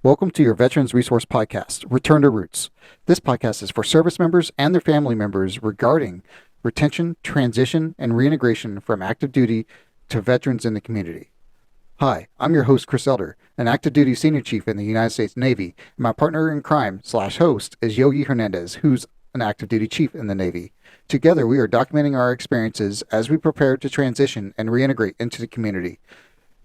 Welcome to your Veterans Resource Podcast, Return to Roots. This podcast is for service members and their family members regarding retention, transition, and reintegration from active duty to veterans in the community. Hi, I'm your host, Chris Elder, an active duty senior chief in the United States Navy, and my partner in crime / host is Yogi Hernandez, who's an active duty chief in the Navy. Together, we are documenting our experiences as we prepare to transition and reintegrate into the community.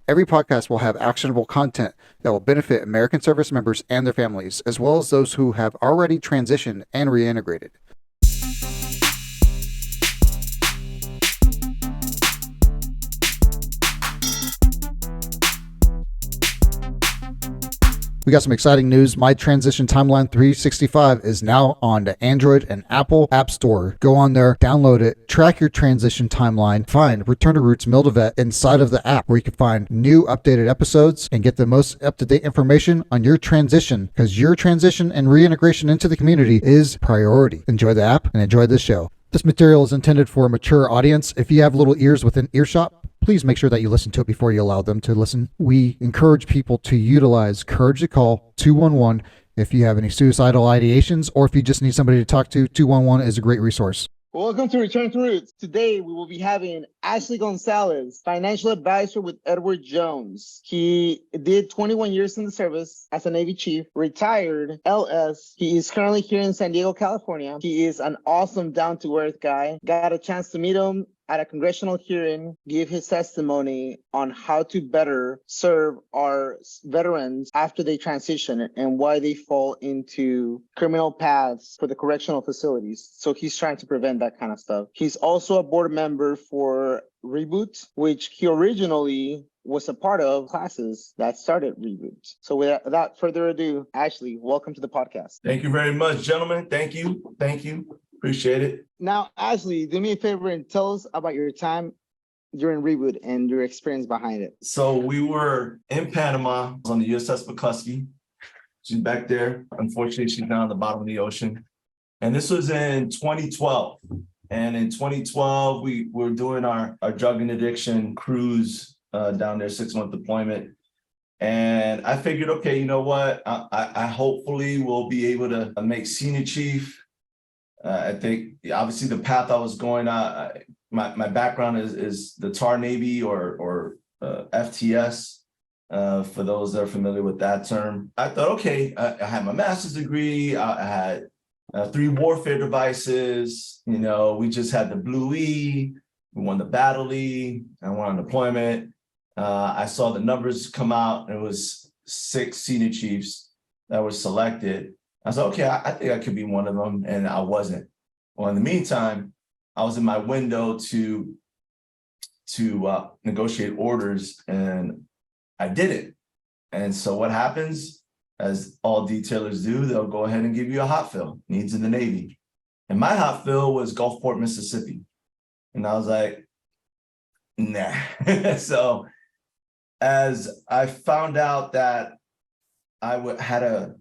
Every podcast will have actionable content that will benefit American service members and their families, as well as those who have already transitioned and reintegrated. We got some exciting news. My Transition Timeline 365 is now on the Android and Apple App Store. Go on there, download it, track your transition timeline, find Return to Roots Mil2Vet inside of the app where you can find new updated episodes and get the most up-to-date information on your transition, because your transition and reintegration into the community is priority. Enjoy the app and enjoy this show. This material is intended for a mature audience. If you have little ears within earshot, please make sure that you listen to it before you allow them to listen. We encourage people to utilize Courage to Call 211 if you have any suicidal ideations, or if you just need somebody to talk to. 211 is a great resource. Welcome to Return to Roots. Today, we will be having Ashley Gonzalez, financial advisor with Edward Jones. He did 21 years in the service as a Navy chief, retired LS. He is currently here in San Diego, California. He is an awesome, down-to-earth guy. Got a chance to meet him at a congressional hearing, give his testimony on how to better serve our veterans after they transition and why they fall into criminal paths for the correctional facilities. So he's trying to prevent that kind of stuff. He's also a board member for REBOOT, which he originally was a part of classes that started REBOOT. So without further ado, Ashley, welcome to the podcast. Thank you very much, gentlemen. Thank you. Appreciate it. Now, Ashley, do me a favor and tell us about your time during REBOOT and your experience behind it. So we were in Panama on the USS McCluskey. She's back there. Unfortunately, she's down at the bottom of the ocean. And this was in 2012. And in 2012, we were doing our drug and addiction cruise down there, 6-month deployment. And I figured, okay, you know what? I hopefully will be able to make senior chief. I think obviously the path I was going on, my background is the TAR Navy or FTS, for those that are familiar with that term. I thought, okay, I had my master's degree. I had 3 warfare devices. You know, we just had the Blue E. We won the Battle E. I went on deployment. I saw the numbers come out. And it was 6 senior chiefs that were selected. I said, okay, I think I could be one of them, and I wasn't. Well, in the meantime, I was in my window to negotiate orders, and I didn't. And so what happens, as all detailers do, they'll go ahead and give you a hot fill, needs in the Navy. And my hot fill was Gulfport, Mississippi. And I was like, nah. So as I found out that I had to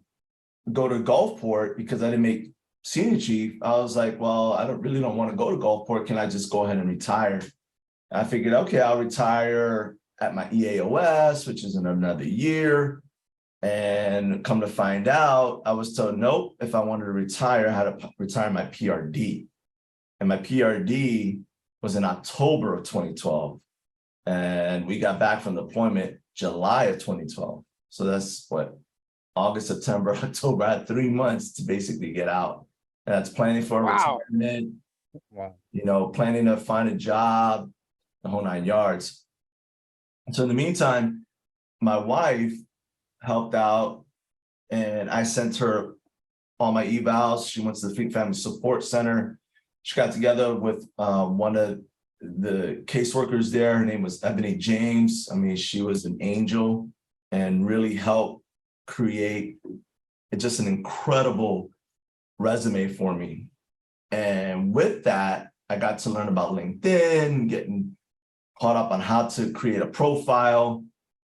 go to Gulfport because I didn't make senior chief, I was like, well, I really don't want to go to Gulfport. Can I just go ahead and retire? I figured, okay, I'll retire at my EAOS, which is in another year. And come to find out, I was told, nope, if I wanted to retire, I had to retire my PRD. And my PRD was in October of 2012. And we got back from deployment July of 2012. So that's what? August, September, October. I had 3 months to basically get out. And that's planning for a retirement, you know, planning to find a job, the whole 9 yards. So in the meantime, my wife helped out, and I sent her all my evals. She went to the Family Support Center. She got together with one of the caseworkers there. Her name was Ebony James. I mean, she was an angel and really helped create just an incredible resume for me. And with that, I got to learn about LinkedIn, getting caught up on how to create a profile.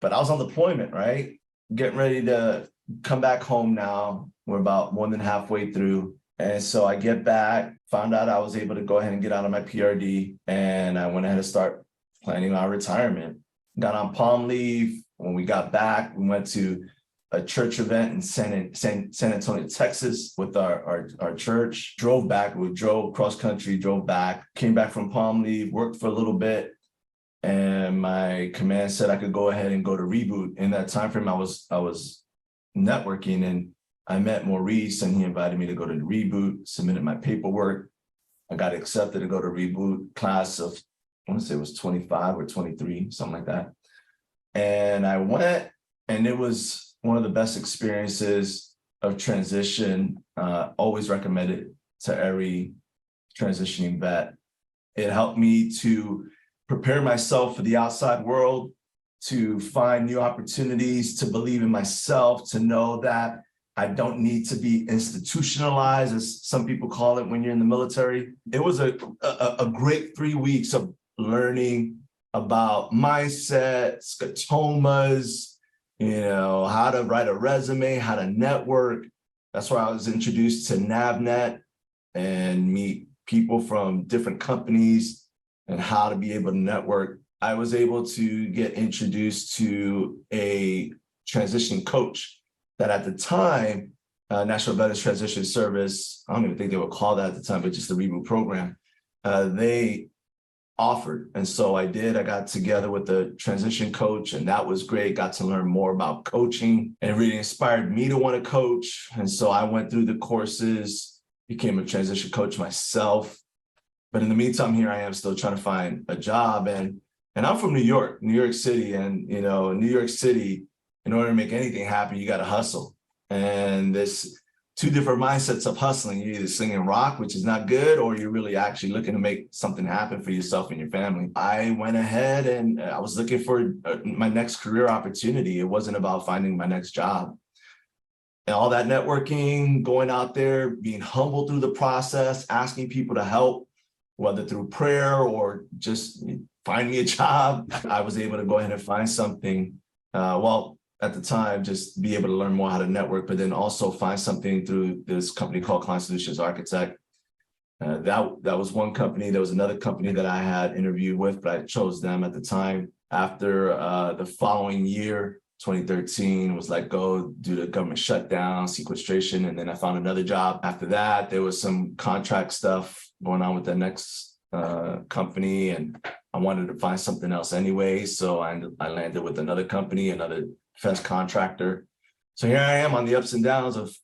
But I was on deployment, right? Getting ready to come back home now. We're about more than halfway through. And so I get back, found out I was able to go ahead and get out of my PRD, and I went ahead and start planning our retirement. Got on palm leave. When we got back, we went to a church event in San Antonio, Texas with our church. Drove back, we drove cross country, drove back, came back from Palm Leave, worked for a little bit. And my command said I could go ahead and go to REBOOT. In that time frame, I was networking, and I met Maurice, and he invited me to go to the REBOOT, submitted my paperwork. I got accepted to go to REBOOT class of, I want to say it was 25 or 23, something like that. And I went, and it was one of the best experiences of transition. Always recommend it to every transitioning vet. It helped me to prepare myself for the outside world, to find new opportunities, to believe in myself, to know that I don't need to be institutionalized, as some people call it when you're in the military. It was a great 3 weeks of learning about mindset, scotomas, how to write a resume, how to network. That's where I was introduced to NavNet and meet people from different companies and how to be able to network. I was able to get introduced to a transition coach that at the time, National Veterans Transition Service, I don't even think they would call that at the time, but just the REBOOT program, they offered. And so I did. I got together with the transition coach, and that was great. Got to learn more about coaching, and really inspired me to want to coach. And so I went through the courses, became a transition coach myself. But in the meantime, here I am still trying to find a job. And I'm from New York City. And, in New York City, in order to make anything happen, you got to hustle. And there's two different mindsets of hustling. You're either singing rock, which is not good, or you're really actually looking to make something happen for yourself and your family. I went ahead and I was looking for my next career opportunity. It wasn't about finding my next job. And all that networking, going out there, being humble through the process, asking people to help, whether through prayer or just find me a job. I was able to go ahead and find something. At the time, just be able to learn more how to network, but then also find something through this company called Client Solutions Architect. That was one company. There was another company that I had interviewed with, but I chose them at the time. After the following year, 2013, was let go due to government shutdown, sequestration, and then I found another job. After that, there was some contract stuff going on with the next company, and I wanted to find something else anyway. So I landed with another company, another defense contractor. So here I am on the ups and downs of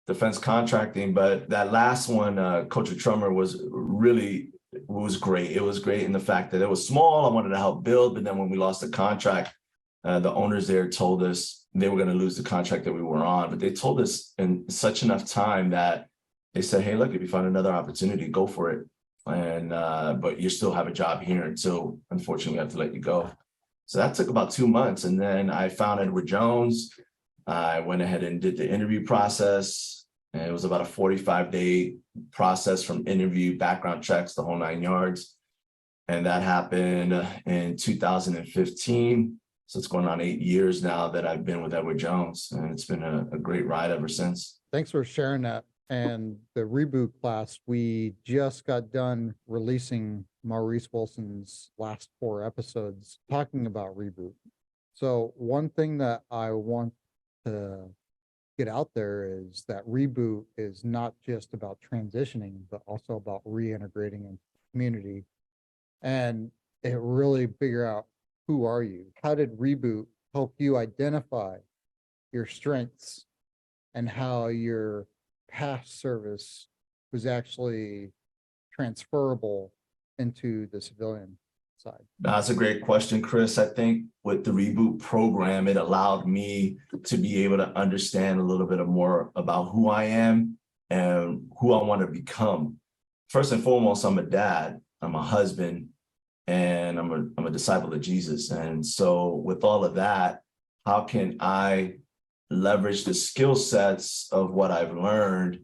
defense contracting. But that last one, Coach Trummer, was great. It was great in the fact that it was small. I wanted to help build, but then when we lost the contract, the owners there told us they were going to lose the contract that we were on. But they told us in such enough time that they said, hey, look, if you find another opportunity, go for it. And but you still have a job here until, unfortunately, we have to let you go. So that took about 2 months. And then I found Edward Jones. I went ahead and did the interview process. And it was about a 45-day process from interview, background checks, the whole 9 yards. And that happened in 2015. So it's going on 8 years now that I've been with Edward Jones. And it's been a great ride ever since. Thanks for sharing that. And the REBOOT class, we just got done releasing Maurice Wilson's last 4 episodes talking about REBOOT. So one thing that I want to get out there is that REBOOT is not just about transitioning, but also about reintegrating into the community. And it really figure out, who are you? How did REBOOT help you identify your strengths and how your past service was actually transferable into the civilian side? That's a great question, Chris. I think with the REBOOT program, it allowed me to be able to understand a little bit more about who I am and who I want to become. First and foremost, I'm a dad, I'm a husband, and I'm a disciple of Jesus. And so with all of that, how can I leverage the skill sets of what I've learned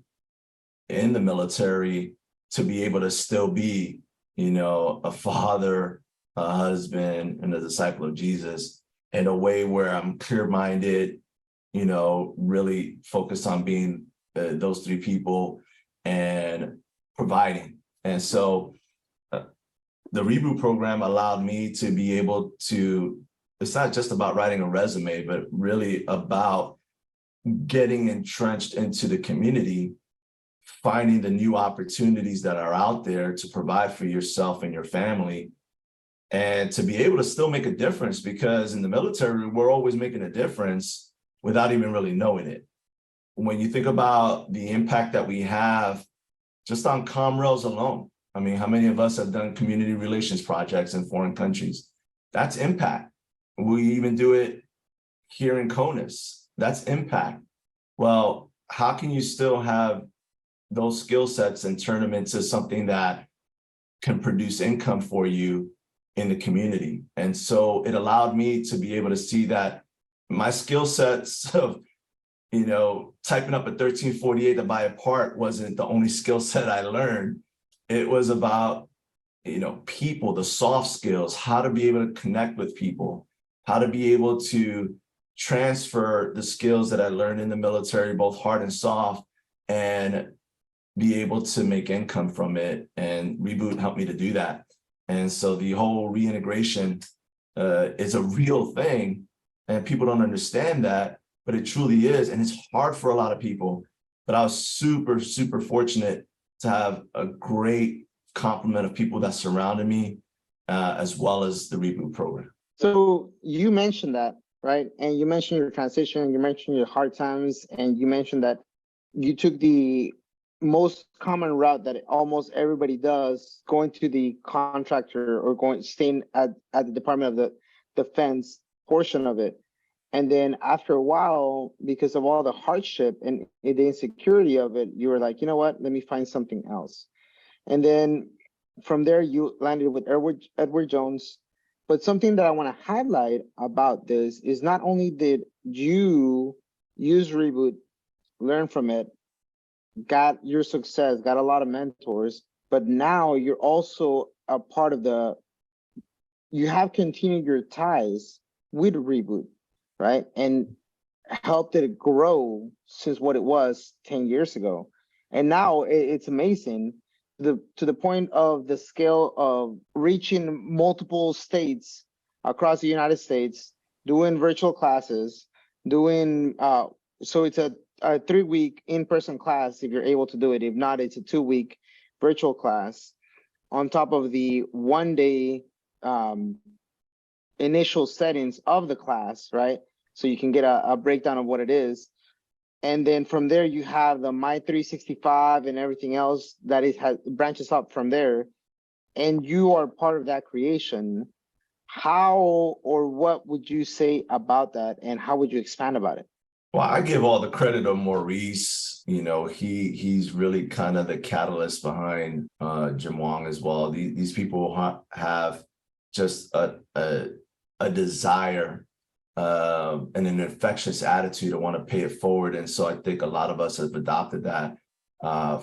in the military to be able to still be, a father, a husband, and a disciple of Jesus in a way where I'm clear-minded, really focused on being those 3 people and providing. And so the REBOOT program allowed me to be able to, it's not just about writing a resume, but really about getting entrenched into the community, finding the new opportunities that are out there to provide for yourself and your family, and to be able to still make a difference, because in the military, we're always making a difference without even really knowing it. When you think about the impact that we have just on ComRails alone, I mean, how many of us have done community relations projects in foreign countries? That's impact. We even do it here in CONUS. That's impact. Well, how can you still have those skill sets and turn them into something that can produce income for you in the community? And so it allowed me to be able to see that my skill sets of, typing up a 1348 to buy a part wasn't the only skill set I learned. It was about, people, the soft skills, how to be able to connect with people, how to be able to transfer the skills that I learned in the military, both hard and soft, and be able to make income from it. And REBOOT helped me to do that. And so the whole reintegration is a real thing, and people don't understand that, but it truly is. And it's hard for a lot of people, but I was super, super fortunate to have a great complement of people that surrounded me, as well as the REBOOT program. So you mentioned that, right? And you mentioned your transition, you mentioned your hard times, and you mentioned that you took the most common route that almost everybody does, going to the contractor or staying at the Department of the Defense portion of it. And then after a while, because of all the hardship and the insecurity of it, you were like, you know what, let me find something else. And then from there, you landed with Edward Jones. But something that I want to highlight about this is not only did you use REBOOT, learn from it, got your success, got a lot of mentors, but now you're also a part of you have continued your ties with REBOOT, right? And helped it grow since what it was 10 years ago. And now it's amazing to the point of the scale of reaching multiple states across the United States, doing virtual classes, doing, so it's a 3-week in-person class if you're able to do it. If not, it's a 2-week virtual class on top of the 1-day initial settings of the class, right? So you can get a breakdown of what it is. And then from there, you have the My 365 and everything else that branches up from there. And you are part of that creation. How or what would you say about that? And how would you expand about it? Well, I give all the credit to Maurice. He's really kind of the catalyst behind Jim Wong as well. These people have just a desire and an infectious attitude to want to pay it forward. And so I think a lot of us have adopted that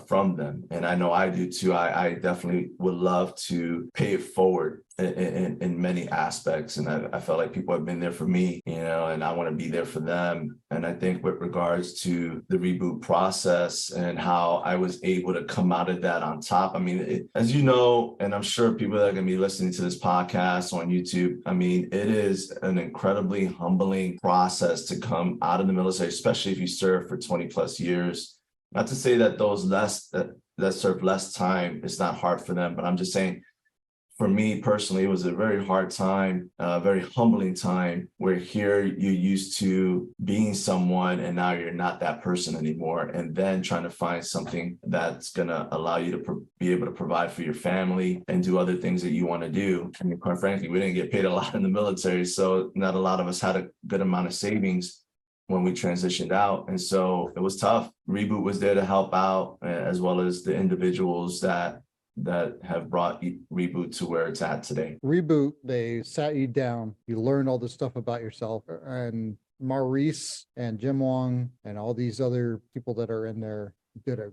from them. And I know I do too. I definitely would love to pay it forward in many aspects. And I felt like people have been there for me, and I want to be there for them. And I think with regards to the REBOOT process and how I was able to come out of that on top, I mean, as you know, and I'm sure people that are going to be listening to this podcast on YouTube, I mean, it is an incredibly humbling process to come out of the military, especially if you serve for 20 plus years. Not to say that those that serve less time, it's not hard for them, but I'm just saying, for me personally, it was a very hard time, a very humbling time, where here you're used to being someone and now you're not that person anymore. And then trying to find something that's going to allow you to be able to provide for your family and do other things that you want to do. I mean, quite frankly, we didn't get paid a lot in the military, so not a lot of us had a good amount of savings when we transitioned out. And so it was tough. REBOOT was there to help out, as well as the individuals that have brought REBOOT to where it's at today. REBOOT, they sat you down, you learned all this stuff about yourself, and Maurice and Jim Wong and all these other people that are in there did a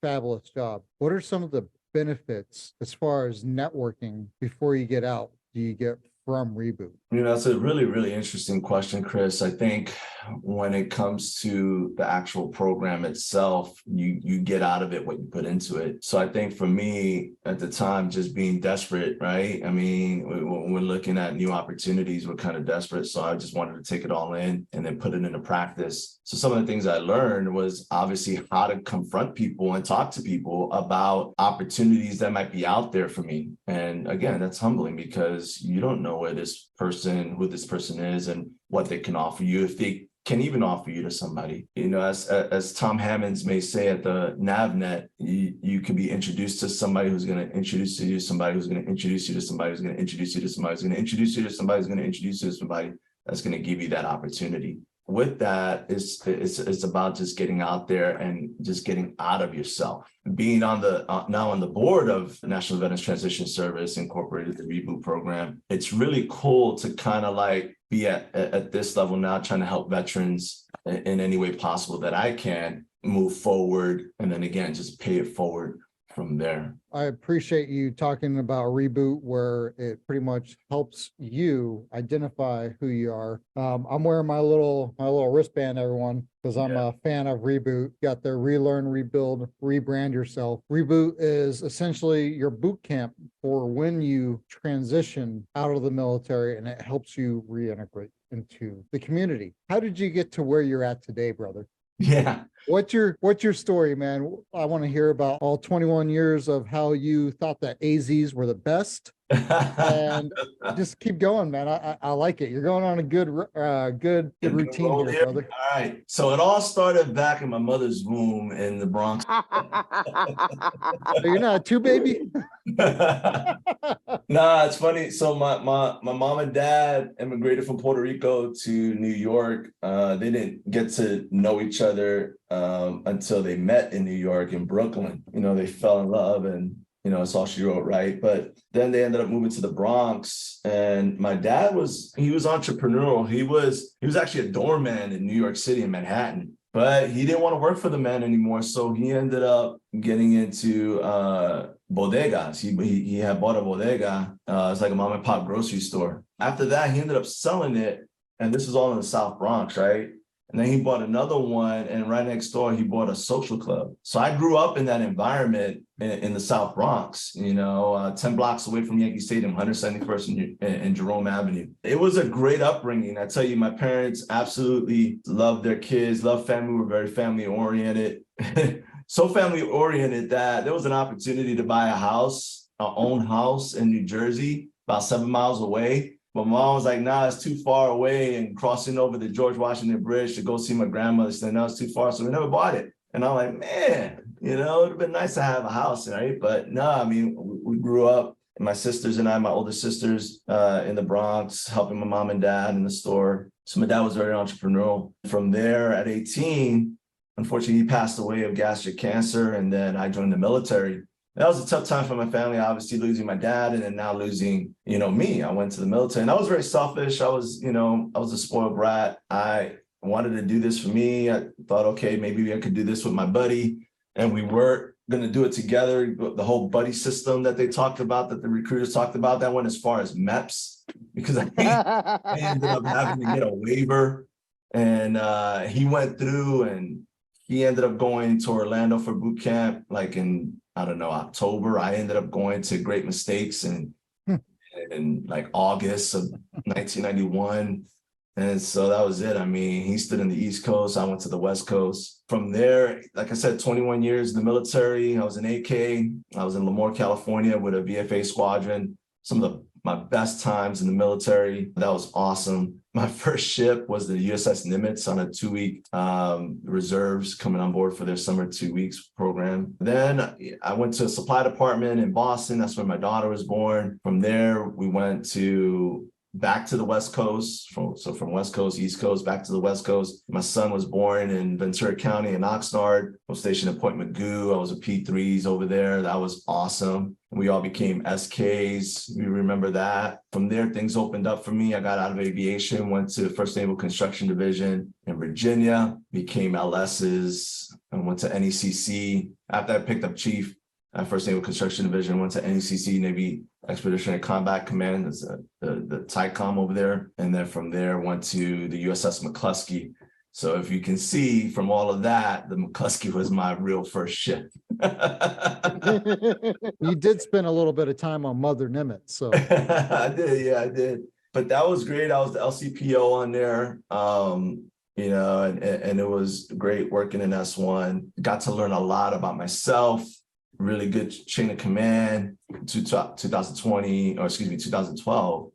fabulous job. What are some of the benefits as far as networking before you get out? Do you get from Reboot? That's a really, really interesting question, Chris. I think when it comes to the actual program itself, you get out of it what you put into it. So I think for me at the time, just being desperate, right? I mean, when we're looking at new opportunities, we're kind of desperate. So I just wanted to take it all in and then put it into practice. So some of the things I learned was obviously how to confront people and talk to people about opportunities that might be out there for me. And again, that's humbling because you don't know who this person is and what they can offer you, if they can even offer you to somebody. As Tom Hammonds may say at the NavNet, you can be introduced to somebody who's going to introduce you to somebody who's going to introduce you to somebody who's going to introduce you to somebody who's going to introduce you to somebody who's going to introduce you to somebody that's going to give you that opportunity. With that, it's about just getting out there and just getting out of yourself. Being on the now on the board of National Veterans Transition Service Incorporated, the REBOOT program, it's really cool to kind of like be at this level now, trying to help veterans in any way possible that I can move forward, and then again just pay it forward from there. I appreciate you talking about Reboot, where it pretty much helps you identify who you are. I'm wearing my little wristband, everyone, because I'm a fan of Reboot. Got the relearn, rebuild, rebrand yourself. Reboot is essentially your boot camp for when you transition out of the military, and it helps you reintegrate into the community. How did you get to where you're at today, brother? Yeah. What's your story, man? I want to hear about all 21 years of how you thought that AZs were the best, and just keep going, man. I like it. You're going on a good routine here, brother. All right. So it all started back in my mother's womb in the Bronx. So you're not a two baby? Nah, it's funny. So my mom and dad immigrated from Puerto Rico to New York. They didn't get to know each other until they met in New York, in Brooklyn. They fell in love, and it's all she wrote, right? But then they ended up moving to the Bronx, and my dad was entrepreneurial. He was actually a doorman in New York City, in Manhattan. But he didn't want to work for the man anymore, so he ended up getting into bodegas. He had bought a bodega. It's like a mom and pop grocery store. After that, he ended up selling it, and this is all in the South Bronx, right? And then he bought another one, and right next door, he bought a social club. So I grew up in that environment in the South Bronx, 10 blocks away from Yankee Stadium, 171st and Jerome Avenue. It was a great upbringing. I tell you, my parents absolutely loved their kids, loved family, were very family oriented. So family oriented that there was an opportunity to buy our own house in New Jersey, about 7 miles away. My mom was like, nah, it's too far away, and crossing over the George Washington Bridge to go see my grandmother. She said, no, it's too far. So we never bought it. And I'm like, man, it would have been nice to have a house, right? But no, I mean, we grew up, and my sisters and I, my older sisters in the Bronx, helping my mom and dad in the store. So my dad was very entrepreneurial. From there, at 18, unfortunately, he passed away of gastric cancer, and then I joined the military. That was a tough time for my family, obviously losing my dad, and then now losing, me. I went to the military, and I was very selfish. I was a spoiled brat. I wanted to do this for me. I thought, okay, maybe I could do this with my buddy, and we were going to do it together. The whole buddy system that they talked about, that the recruiters talked about, that went as far as MEPS, because I ended up having to get a waiver, and he went through, and he ended up going to Orlando for boot camp, like in, I don't know, October. I ended up going to Great Mistakes in like August of 1991. And so that was it. I mean, he stood in the East Coast. I went to the West Coast. From there, like I said, 21 years in the military. I was in AK. I was in Lemoore, California with a VFA squadron. Some of my best times in the military. That was awesome. My first ship was the USS Nimitz on a 2-week reserves coming on board for their summer 2 weeks program. Then I went to a supply department in Boston. That's where my daughter was born. From there, we went back to the West Coast. From West Coast, East Coast, back to the West Coast. My son was born in Ventura County in Oxnard. I was stationed at Point Mugu. I was a P3s over there. That was awesome. We all became SKs. We remember that. From there, things opened up for me. I got out of aviation, went to the 1st Naval Construction Division in Virginia, became LSs, and went to NECC. After I picked up chief, at First Naval Construction Division, went to NECC, Navy Expeditionary Combat Command, that's the TICOM over there. And then from there, went to the USS McCluskey. So if you can see from all of that, the McCluskey was my real first ship. You did spend a little bit of time on Mother Nimitz, so. I did, yeah, I did. But that was great. I was the LCPO on there. You know, and it was great working in S1. Got to learn a lot about myself, really good chain of command. 2020, or excuse me, 2012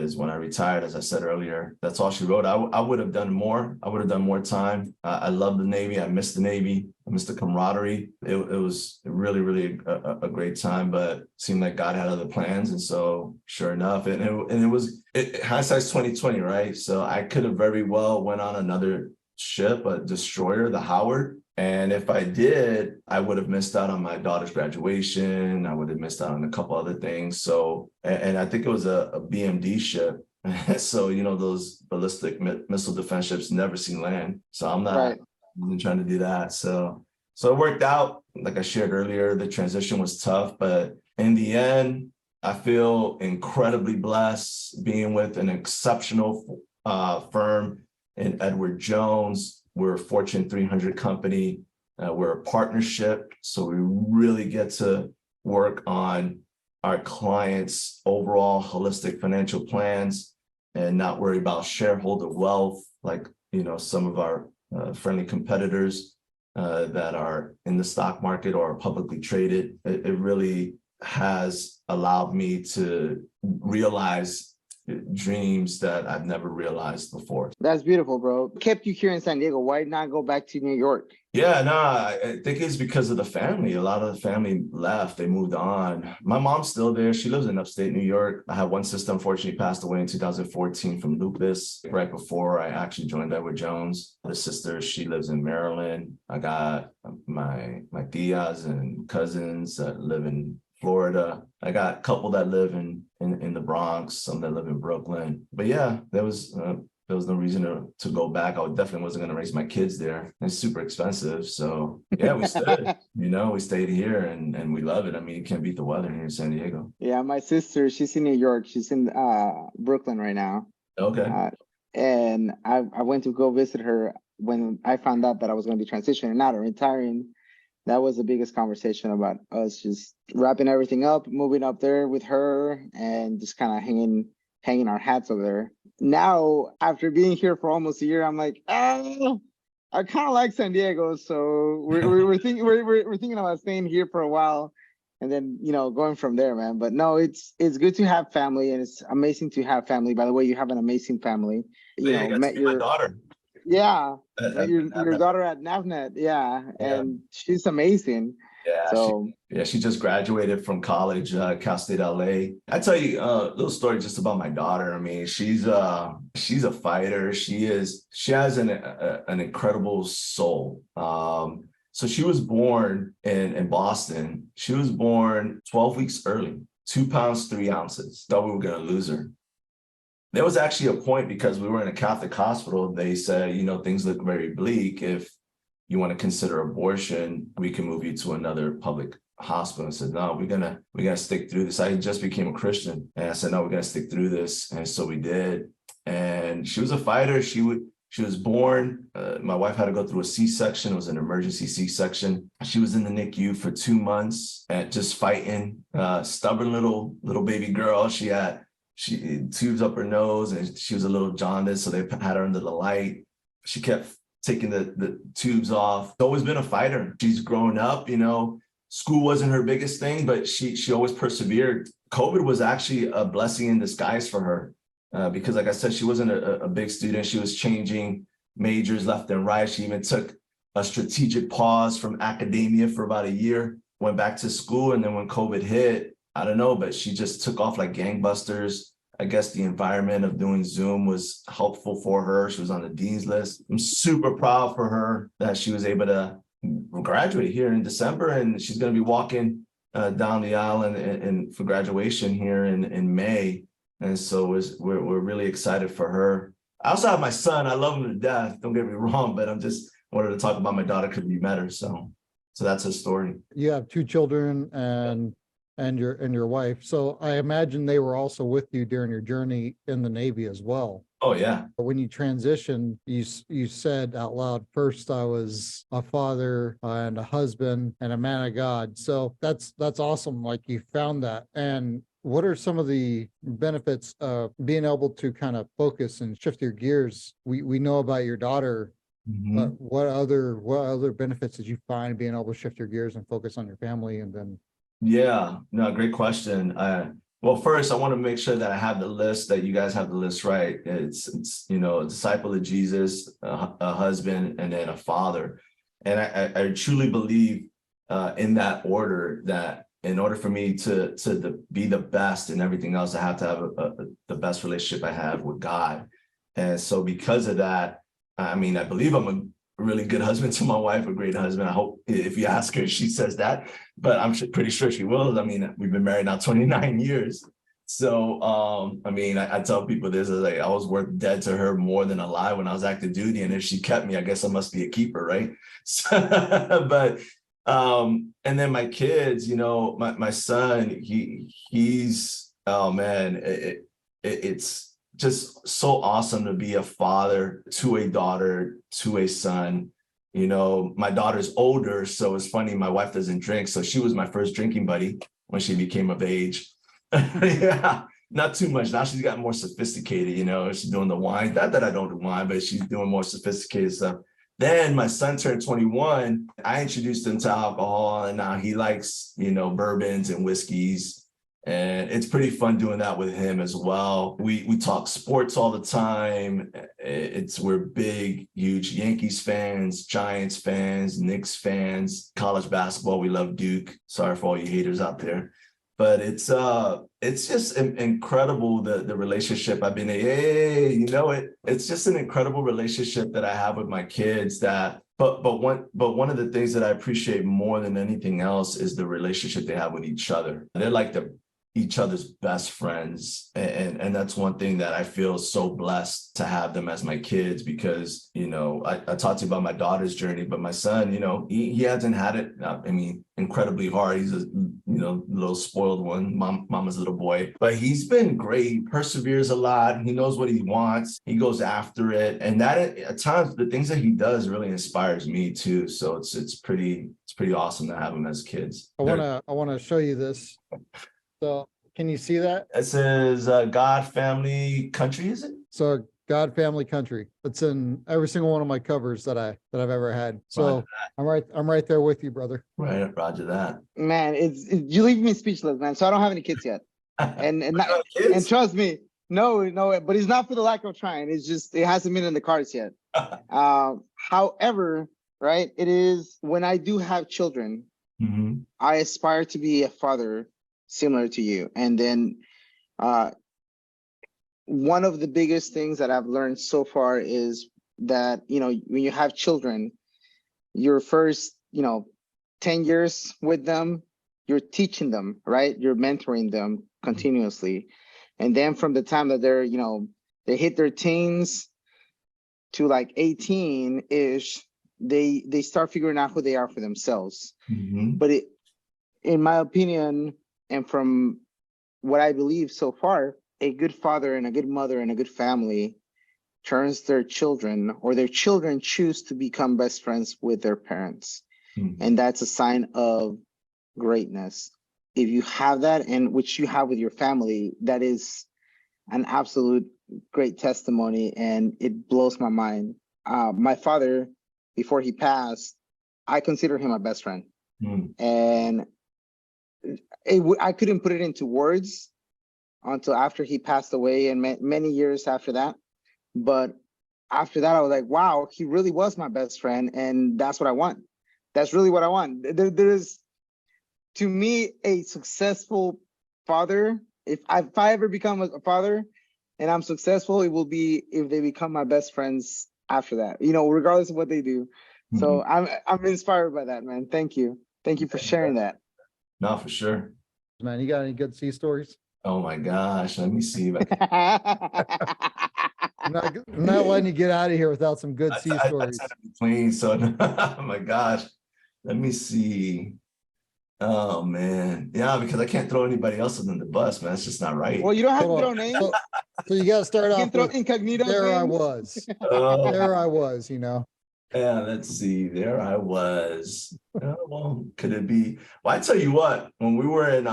is when I retired, as I said earlier. That's all she wrote. I would have done more. I would have done more time. I love the Navy. I miss the Navy. I miss the camaraderie. It was really, really a great time, but seemed like God had other plans. And so sure enough, hindsight's 2020, right? So I could have very well went on another ship, a destroyer, the Howard. And if I did, I would have missed out on my daughter's graduation. I would have missed out on a couple other things. So, and I think it was a BMD ship. So, you know, those ballistic missile defense ships never seen land. So I'm not even trying to do that. So it worked out. Like I shared earlier, the transition was tough, but in the end, I feel incredibly blessed being with an exceptional firm in Edward Jones. We're a Fortune 300 company. We're a partnership. So we really get to work on our clients' overall holistic financial plans and not worry about shareholder wealth, like, you know, some of our friendly competitors that are in the stock market or are publicly traded. It really has allowed me to realize dreams that I've never realized before. That's beautiful, bro. Kept you here in San Diego. Why not go back to New York? Yeah, no, I think it's because of the family. A lot of the family left. They moved on. My mom's still there. She lives in upstate New York. I have one sister, unfortunately, passed away in 2014 from lupus right before I actually joined Edward Jones. The sister, she lives in Maryland. I got my tias and cousins that live in Florida. I got a couple that live in the Bronx, some that live in Brooklyn. But yeah, there was no reason to go back. I definitely wasn't going to raise my kids there. It's super expensive. So yeah, we stayed. We stayed here and we love it. I mean, you can't beat the weather here in San Diego. Yeah, my sister, she's in New York. She's in Brooklyn right now. Okay. And I went to go visit her when I found out that I was going to be transitioning out or retiring. That was the biggest conversation about us just wrapping everything up, moving up there with her, and just kind of hanging our hats over there. Now, after being here for almost a year, I'm like, I kind of like San Diego, so we're thinking about staying here for a while, and then going from there, man. But no, it's good to have family, and it's amazing to have family. By the way, you have an amazing family. Met your daughter. Yeah, your daughter at NAVNet, and she's amazing. Yeah, so she just graduated from college, Cal State LA. I tell you a little story just about my daughter. I mean, she's a fighter. She has an incredible soul. So she was born in Boston. She was born 12 weeks early, 2 pounds 3 ounces. Thought we were gonna lose her. There was actually a point because we were in a Catholic hospital. They said, things look very bleak. If you want to consider abortion, we can move you to another public hospital. I said, no, we're gonna stick through this. I just became a Christian, and I said, no, we're gonna stick through this, and so we did. And she was a fighter. She was born. My wife had to go through a C-section. It was an emergency C-section. She was in the NICU for 2 months and just fighting. Stubborn little baby girl. She tubes up her nose, and she was a little jaundiced, so they had her under the light. She kept taking the tubes off. Always been a fighter. She's grown up, school wasn't her biggest thing, but she always persevered. COVID was actually a blessing in disguise for her because, like I said, she wasn't a big student. She was changing majors left and right. She even took a strategic pause from academia for about a year, went back to school, and then when COVID hit, I don't know, but she just took off like gangbusters. I guess the environment of doing Zoom was helpful for her. She was on the dean's list. I'm super proud for her that she was able to graduate here in December, and she's going to be walking down the aisle and for graduation here in May. And so we're really excited for her. I also have my son. I love him to death. Don't get me wrong, but I'm just wanted to talk about my daughter because we met her. So So that's his story. You have two children and your wife. So I imagine they were also with you during your journey in the Navy as well. Oh yeah. When you transitioned, you said out loud, first I was a father and a husband and a man of God. So that's awesome. Like you found that. And what are some of the benefits of being able to kind of focus and shift your gears? We know about your daughter. But what other benefits did you find being able to shift your gears and focus on your family? And then Yeah, no, great question. Well, first, I want to make sure that I have the list, that you guys have the list right. It's you know, a disciple of Jesus, a husband, and then a father. And I truly believe in that order, that in order for me to be the best in everything else, I have to have the best relationship I have with God. And so because of that, I mean, I believe I'm a really good husband to my wife, a great husband. I hope if you ask her, she says that, but I'm pretty sure she will. I mean, we've been married now 29 years. So, I mean, I tell people this, is like, I was worth dead to her more than alive when I was active duty. And if she kept me, I guess I must be a keeper, right? So, but, and then my kids, you know, my son, he's, oh man, it's just so awesome to be a father to a daughter, to a son. You know, my daughter's older, so it's funny, my wife doesn't drink, so she was my first drinking buddy when she became of age. Yeah, not too much. Now she's gotten more sophisticated, you know, she's doing the wine. Not that I don't do wine, but she's doing more sophisticated stuff. Then my son turned 21. I introduced him to alcohol, and now he likes, you know, bourbons and whiskeys. And it's pretty fun doing that with him as well. We talk sports all the time. We're big, huge Yankees fans, Giants fans, Knicks fans, college basketball. We love Duke. Sorry for all you haters out there. But it's just incredible, the relationship I've been you know, it's just an incredible relationship that I have with my kids. But one of the things that I appreciate more than anything else is the relationship they have with each other. They're like each other's best friends. And that's one thing that I feel so blessed to have them as my kids, because, you know, I talked to you about my daughter's journey, but my son, you know, he hasn't had it, I mean, incredibly hard. He's a, you know, little spoiled one, mama's little boy, but he's been great. He perseveres a lot. He knows what he wants. He goes after it. And that at times, the things that he does really inspires me too. So it's pretty awesome to have him as kids. I want to show you this. So can you see that? It says God, family, country, is it? So God, family, country. It's in every single one of my covers that I've ever had. So I'm right there with you, brother. Right, roger that. Man, you leave me speechless, man. So I don't have any kids yet. And trust me, no, but it's not for the lack of trying. It's just it hasn't been in the cards yet. However, right, it is when I do have children, I aspire to be a father similar to you. And then one of the biggest things that I've learned so far is that, you know, when you have children, your first, you know, 10 years with them, you're teaching them, right? You're mentoring them continuously. And then from the time that they're, you know, they hit their teens to like 18-ish, they start figuring out who they are for themselves. But in my opinion, and from what I believe so far, a good father and a good mother and a good family turns their children, or their children choose to become best friends with their parents. And that's a sign of greatness. If you have that, and which you have with your family, that is an absolute great testimony, and it blows my mind. My father, before he passed, I consider him my best friend. And I couldn't put it into words until after he passed away, and many years after that. But after that, I was like, wow, he really was my best friend. And that's what I want. That's really what I want. There's, to me, a successful father. If I ever become a father and I'm successful, it will be if they become my best friends after that, you know, regardless of what they do. So I'm inspired by that, man. Thank you. Thank you for sharing that. No, for sure. Man, you got any good sea stories? Oh my gosh, let me see. I'm not letting you get out of here without some good sea stories. Clean, so oh my gosh. Let me see. Oh man, yeah, because I can't throw anybody else under the bus, man. It's just not right. Well, you don't have to Hold throw on. names. So you got to start You can off throw with, incognito there I names. was. Oh, There I was, you know. yeah, let's see. There I was. Oh, well, could it be? Well, I tell you what, when we were in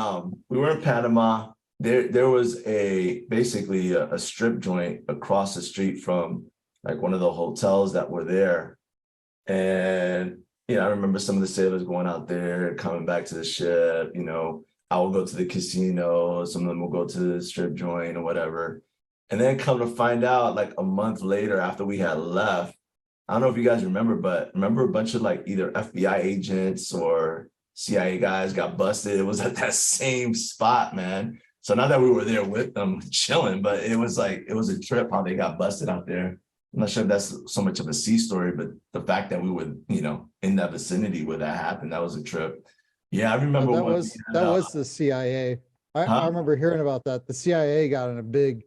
Panama, there was basically a strip joint across the street from like one of the hotels that were there. And I remember some of the sailors going out there, coming back to the ship, I will go to the casino, some of them will go to the strip joint or whatever. And then come to find out like a month later after we had left, I don't know if you guys remember, but remember a bunch of like either FBI agents or CIA guys got busted. It was at that same spot, man. So not that we were there with them chilling, but it was a trip how they got busted out there. I'm not sure if that's so much of a sea story, but the fact that we were, in that vicinity where that happened, that was a trip. Yeah, I remember That when was the CIA. I huh? remember hearing about that. The CIA got in a big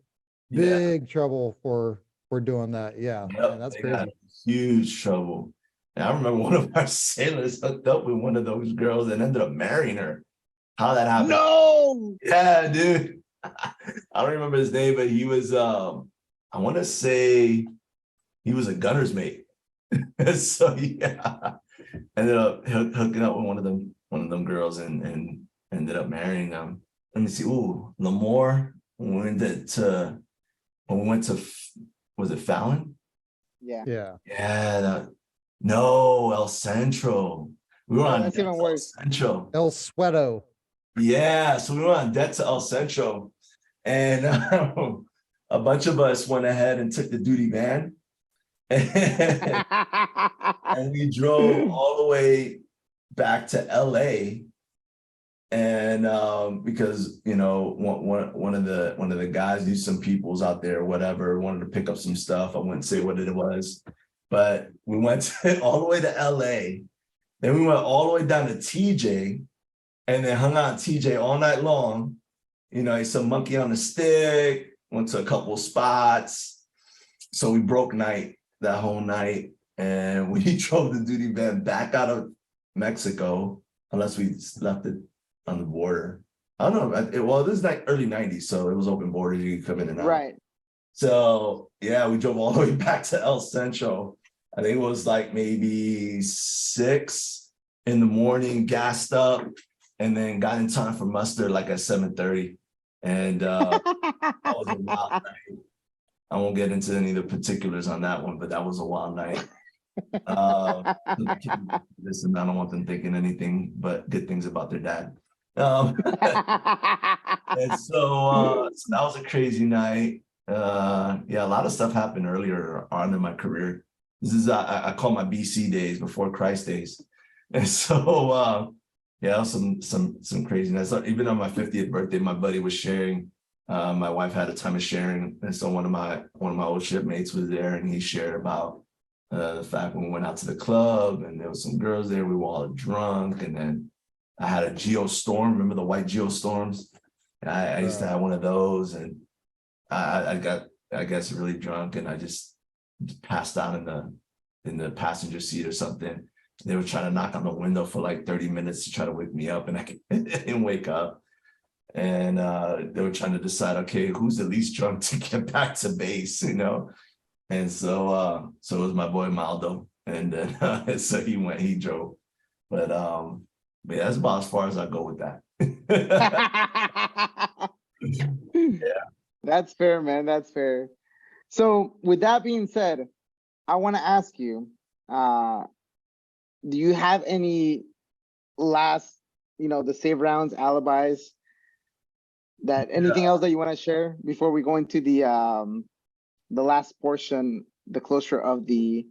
Yeah, trouble for doing that. Yeah, yep, man, that's they got crazy. huge trouble. And I remember one of our sailors hooked up with one of those girls and ended up marrying her. How that happened? No. Yeah, dude. I don't remember his name, but he was I want to say he was a gunner's mate. So yeah, ended up hooking up with one of them girls and ended up marrying them. Let me see. Ooh, Lemoore. When we went to was it Fallon? Yeah. Yeah. Yeah. No, El Centro. We were Oh, on that's deck even to El worse. Centro. El Sueto. Yeah, so we were on deck to El Centro, and a bunch of us went ahead and took the duty van, and we drove all the way back to LA. And because one of the guys knew some peoples out there, whatever, wanted to pick up some stuff. I wouldn't say what it was, but we went all the way to LA. Then we went all the way down to TJ, and then hung out at TJ all night long. I saw Monkey on the Stick, went to a couple of spots. So we broke night that whole night, and we drove the duty van back out of Mexico, unless we left it on the border. I don't know. Well, this is like early 90s, so it was open borders. You could come in and out. Right. So yeah, we drove all the way back to El Centro. I think it was like maybe 6 in the morning, gassed up, and then got in time for muster like at 7:30. And that was a wild night. I won't get into any of the particulars on that one, but that was a wild night. Listen, I don't want them thinking anything but good things about their dad. And so that was a crazy night. Yeah, a lot of stuff happened earlier on in my career. This is I call my BC days, before Christ days. And so yeah, some craziness. Even on my 50th birthday, my buddy was sharing. My wife had a time of sharing, and so one of my old shipmates was there, and he shared about the fact when we went out to the club, and there was some girls there. We were all drunk, and then I had a Geostorm. Remember the white Geostorms? I used to have one of those, and I got, I guess, really drunk, and I just passed out in the passenger seat or something. They were trying to knock on the window for like 30 minutes to try to wake me up, and I didn't wake up. And they were trying to decide, okay, who's the least drunk to get back to base, And so it was my boy Maldo, and then so he drove. But yeah, that's about as far as I go with that. Yeah. That's fair, man. That's fair. So with that being said, I want to ask you, do you have any last, the save rounds, alibis, that anything else that you want to share before we go into the last portion, the closure of the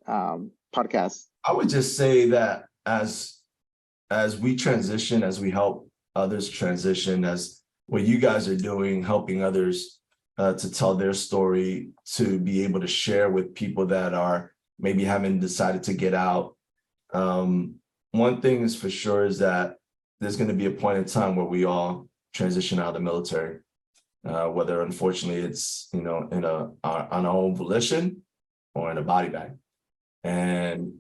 podcast? I would just say that as we transition, as we help others transition, as what you guys are doing, helping others to tell their story, to be able to share with people that are maybe haven't decided to get out. One thing is for sure is that there's going to be a point in time where we all transition out of the military, whether unfortunately it's on our own volition or in a body bag. And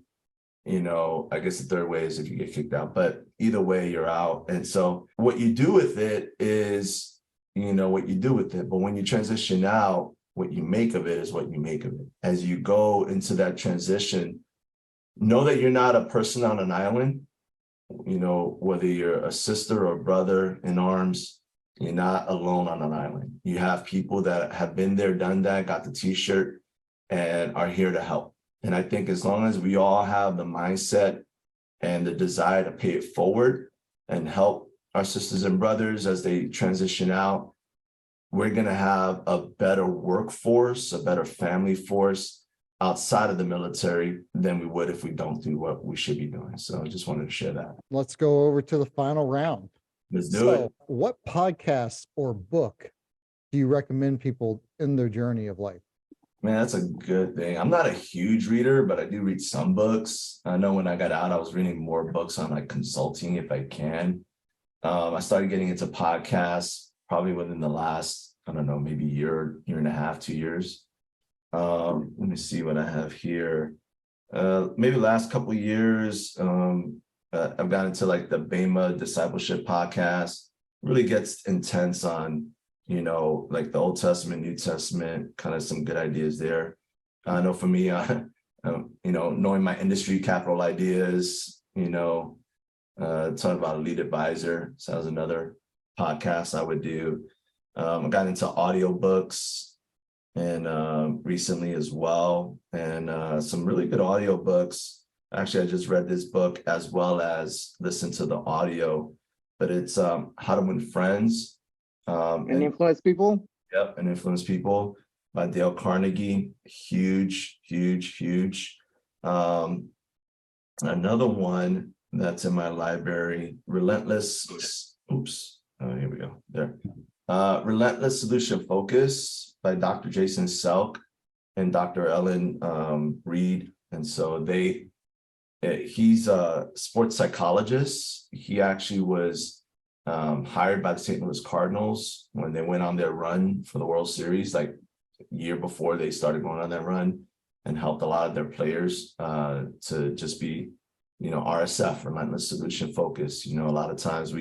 I guess the third way is if you get kicked out, but either way, you're out. And so what you do with it is, what you do with it. But when you transition out, what you make of it is what you make of it. As you go into that transition, know that you're not a person on an island, whether you're a sister or brother in arms, you're not alone on an island. You have people that have been there, done that, got the t-shirt, and are here to help. And I think as long as we all have the mindset and the desire to pay it forward and help our sisters and brothers as they transition out, we're going to have a better workforce, a better family force outside of the military than we would if we don't do what we should be doing. So I just wanted to share that. Let's go over to the final round. Let's do it. What podcast or book do you recommend people in their journey of life? Man, that's a good thing. I'm not a huge reader, but I do read some books. I know when I got out, I was reading more books on like consulting if I can. I started getting into podcasts probably within the last, I don't know, maybe year and a half, 2 years. Let me see what I have here. Maybe the last couple of years, I've gotten into like the Bema Discipleship podcast. Really gets intense on like the Old Testament, New Testament, kind of some good ideas there. I know for me, knowing my industry capital ideas, talking about a lead advisor. So that was another podcast I would do. I got into audiobooks and recently as well, and some really good audiobooks. Actually, I just read this book as well as listened to the audio, but it's How to Win Friends. And influence people. Yep, and Influence People by Dale Carnegie. Huge. Another one that's in my library, Relentless. Here we go. There. Relentless Solution Focus by Dr. Jason Selk and Dr. Ellen Reed. And so he's a sports psychologist. He actually was hired by the St. Louis Cardinals when they went on their run for the World Series, like a year before they started going on that run, and helped a lot of their players to just be, RSF, Relentless Solution Focus. A lot of times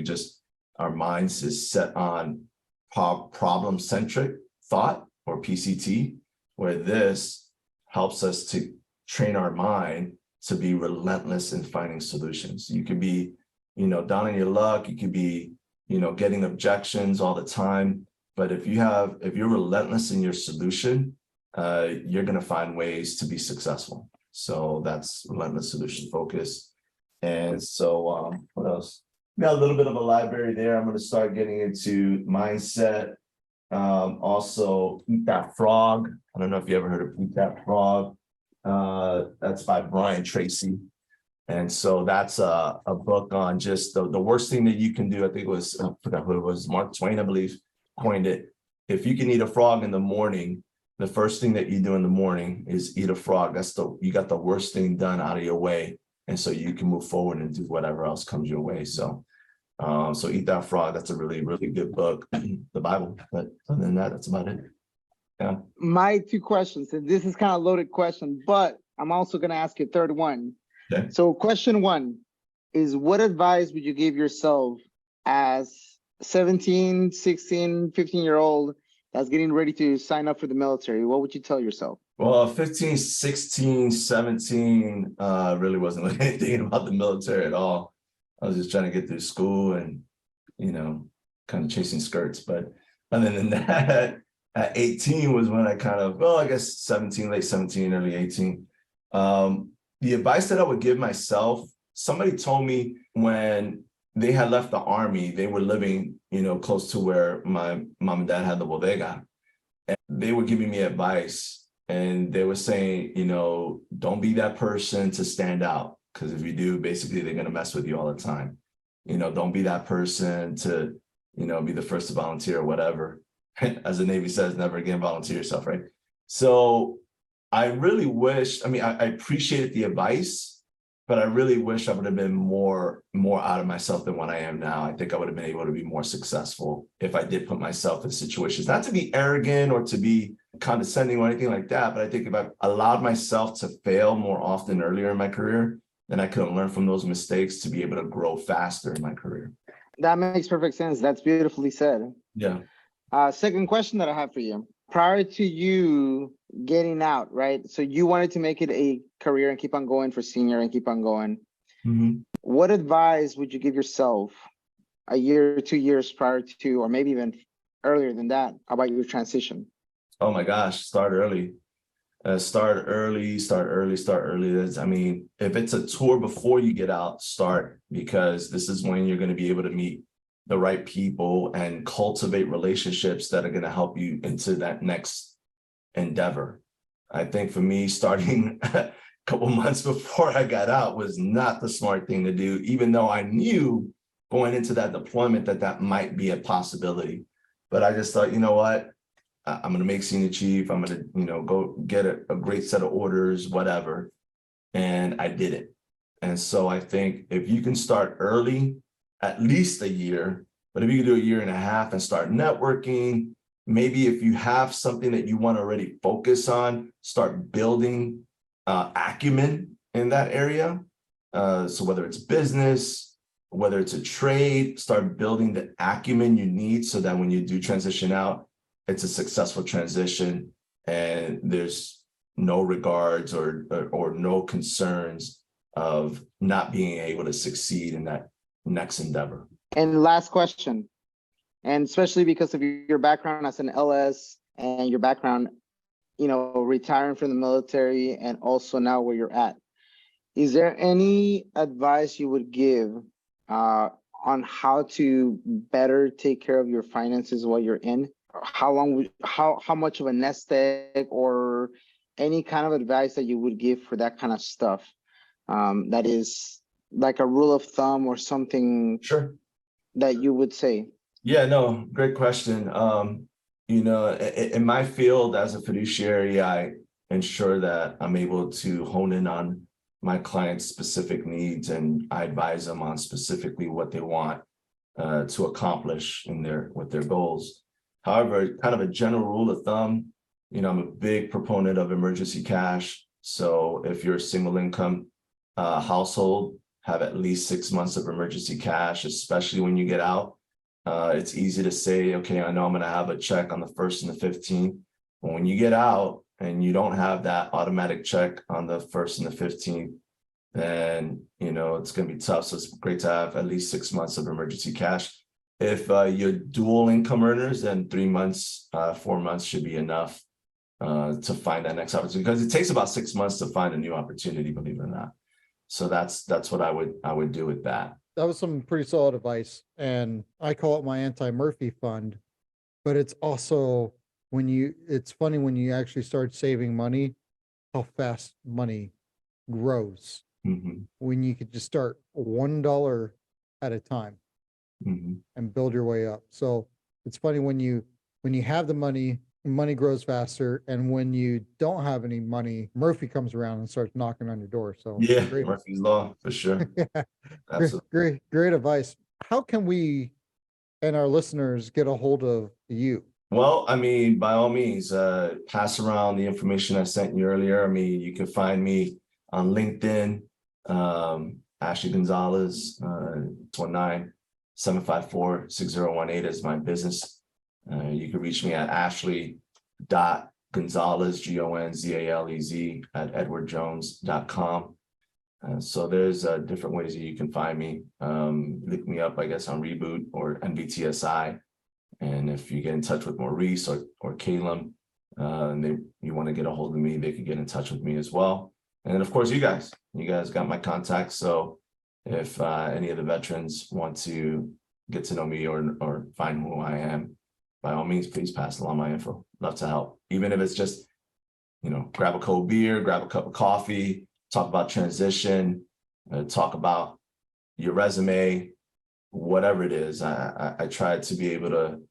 our minds is set on problem-centric thought, or PCT, where this helps us to train our mind to be relentless in finding solutions. You could be, down on your luck, you could be, getting objections all the time. But if you're relentless in your solution, you're going to find ways to be successful. So that's Relentless Solution Focus. And so what else? Got a little bit of a library there. I'm going to start getting into mindset. Also, Eat That Frog. I don't know if you ever heard of Eat That Frog. That's by Brian Tracy. And so that's a book on just the worst thing that you can do. I think it was, I forgot who it was, Mark Twain, I believe, coined it. If you can eat a frog in the morning, the first thing that you do in the morning is eat a frog. You got the worst thing done out of your way. And so you can move forward and do whatever else comes your way. So Eat That Frog, that's a really, really good book, the Bible. But other than that, that's about it. Yeah. My two questions, and this is kind of a loaded question, but I'm also going to ask you a third one. Okay. So question one is, what advice would you give yourself as 17, 16, 15-year-old that's getting ready to sign up for the military? What would you tell yourself? Well, 15, 16, 17, really wasn't like anything about the military at all. I was just trying to get through school and, kind of chasing skirts. But other than that, at 18 was when I kind of, I guess 17, late 17, early 18. The advice that I would give myself, somebody told me when they had left the Army, they were living, close to where my mom and dad had the bodega. And they were giving me advice, and they were saying, don't be that person to stand out. Because if you do, basically, they're going to mess with you all the time. Don't be that person to, be the first to volunteer or whatever. As the Navy says, never again volunteer yourself, right? So I really wish, I appreciated the advice, but I really wish I would have been more out of myself than what I am now. I think I would have been able to be more successful if I did put myself in situations, not to be arrogant or to be condescending or anything like that, but I think if I allowed myself to fail more often earlier in my career, then I could learn from those mistakes to be able to grow faster in my career. That makes perfect sense. That's beautifully said. Yeah. Second question that I have for you. Prior to you getting out, right? So you wanted to make it a career and keep on going for senior and keep on going. Mm-hmm. What advice would you give yourself a year, 2 years prior to, or maybe even earlier than that, about your transition? Oh my gosh, start early. Start early. I mean, if it's a tour before you get out, start, because this is when you're going to be able to meet the right people and cultivate relationships that are going to help you into that next endeavor. I think for me, starting a couple months before I got out was not the smart thing to do, even though I knew going into that deployment that might be a possibility. But I just thought, you know what? I'm going to make senior chief. I'm going to, go get a great set of orders, whatever. And I did it. And so I think if you can start early, at least a year, but if you can do a year and a half and start networking, maybe if you have something that you want to already focus on, start building acumen in that area. So whether it's business, whether it's a trade, start building the acumen you need so that when you do transition out, it's a successful transition and there's no regards or no concerns of not being able to succeed in that next endeavor. And last question, and especially because of your background as an LS and your background, retiring from the military and also now where you're at, is there any advice you would give on how to better take care of your finances while you're in? How much of a nest egg or any kind of advice that you would give for that kind of stuff, that is like a rule of thumb or something? Sure. That you would say? Yeah, no, great question. In my field as a fiduciary, I ensure that I'm able to hone in on my clients' specific needs, and I advise them on specifically what they want to accomplish with their goals. However, kind of a general rule of thumb, I'm a big proponent of emergency cash. So if you're a single income household, have at least 6 months of emergency cash, especially when you get out. It's easy to say, okay, I know I'm going to have a check on the 1st and the 15th. But when you get out and you don't have that automatic check on the 1st and the 15th, then, it's going to be tough. So it's great to have at least 6 months of emergency cash. If you're dual income earners, then 3 months, 4 months should be enough to find that next opportunity, because it takes about 6 months to find a new opportunity, believe it or not. So that's what I would do with that. That was some pretty solid advice, and I call it my anti-Murphy fund. But it's also it's funny when you actually start saving money, how fast money grows. Mm-hmm. When you could just start $1 at a time. Mm-hmm. And build your way up. So it's funny when you have the money grows faster, and when you don't have any money, Murphy comes around and starts knocking on your door. So yeah, Murphy's law for sure. Yeah. Absolutely. Great advice. How can we and our listeners get a hold of you? Well, I mean, by all means, pass around the information I sent you earlier. I mean, you can find me on LinkedIn, Ashley Gonzalez, 754-6018 is my business. You can reach me at ashley.gonzalez, Gonzalez, at edwardjones.com. So there's different ways that you can find me. Look me up, I guess, on REBOOT or NVTSI. And if you get in touch with Maurice or Caleb, and you want to get a hold of me, they can get in touch with me as well. And then, of course, you guys got my contacts. So if any of the veterans want to get to know me or find who I am, by all means, please pass along my info. Love to help. Even if it's just, grab a cold beer, grab a cup of coffee, talk about transition, talk about your resume, whatever it is. I try to be able to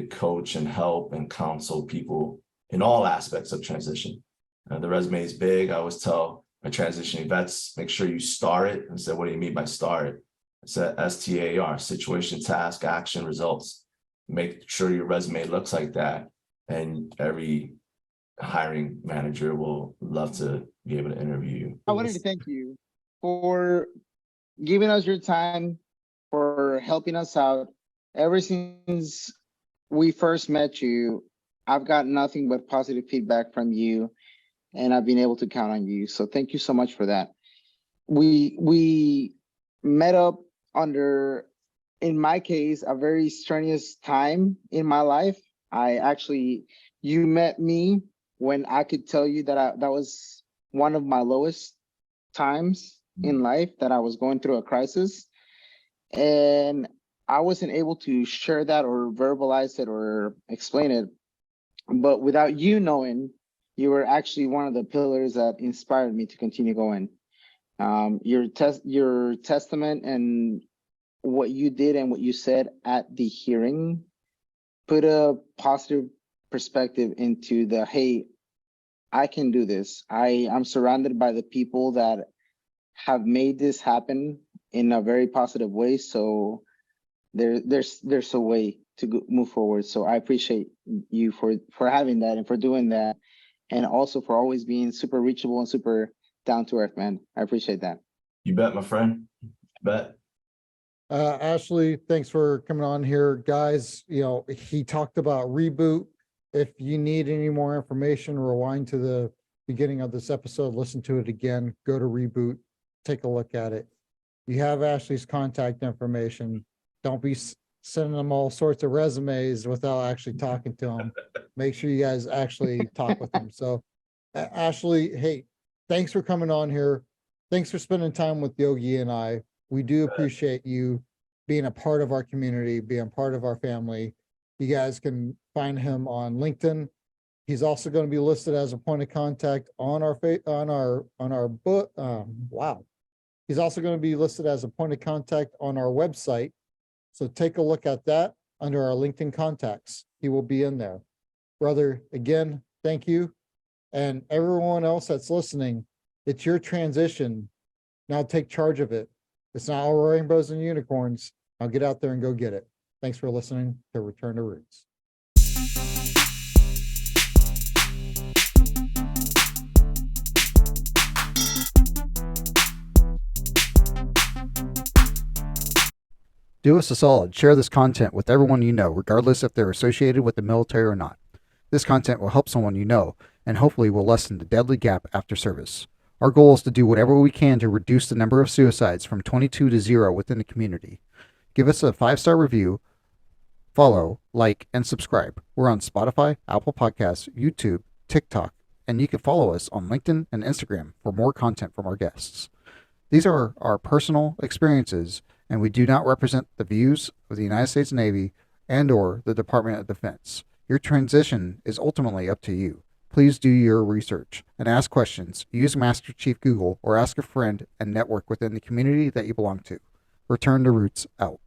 coach and help and counsel people in all aspects of transition. The resume is big. I always tell my transitioning vets, make sure you star it. I said, what do you mean by star it? I said STAR, situation, task, action, results. Make sure your resume looks like that. And every hiring manager will love to be able to interview you. I wanted to thank you for giving us your time, for helping us out. Ever since we first met you, I've got nothing but positive feedback from you, and I've been able to count on you. So thank you so much for that. We met up under, in my case, a very strenuous time in my life. You met me when I could tell you that that was one of my lowest times in life, that I was going through a crisis, and I wasn't able to share that or verbalize it or explain it. But without you knowing, you were actually one of the pillars that inspired me to continue going. Your testament and what you did and what you said at the hearing put a positive perspective into the, hey, I can do this. I'm surrounded by the people that have made this happen in a very positive way. So there's a way to move forward. So I appreciate you for having that and for doing that, and also for always being super reachable and super down to earth, man. I appreciate that. You bet, my friend. You bet. Ashley, thanks for coming on here, guys. You know, he talked about reboot. If you need any more information, rewind to the beginning of this episode, listen to it again, go to reboot, take a look at it. You have Ashley's contact information. Don't be sending them all sorts of resumes without actually talking to them. Make sure you guys actually talk with them. So Ashley, hey, thanks for coming on here. Thanks for spending time with Yogi and I. We do appreciate you being a part of our community, being part of our family. You guys can find him on LinkedIn. He's also going to be listed as a point of contact on our book. Wow. He's also going to be listed as a point of contact on our website. So take a look at that under our LinkedIn contacts. He will be in there. Brother, again, thank you. And everyone else that's listening, it's your transition. Now take charge of it. It's not all rainbows and unicorns. Now get out there and go get it. Thanks for listening to Return to Roots. Do us a solid. Share this content with everyone you know, regardless if they're associated with the military or not. This content will help someone you know, and hopefully will lessen the deadly gap after service. Our goal is to do whatever we can to reduce the number of suicides from 22 to 0 within the community. Give us a 5-star review, follow, like, and subscribe. We're on Spotify, Apple Podcasts, YouTube, TikTok, and you can follow us on LinkedIn and Instagram for more content from our guests. These are our personal experiences, and we do not represent the views of the United States Navy and or the Department of Defense. Your transition is ultimately up to you. Please do your research and ask questions. Use Master Chief Google or ask a friend and network within the community that you belong to. Return to Roots out.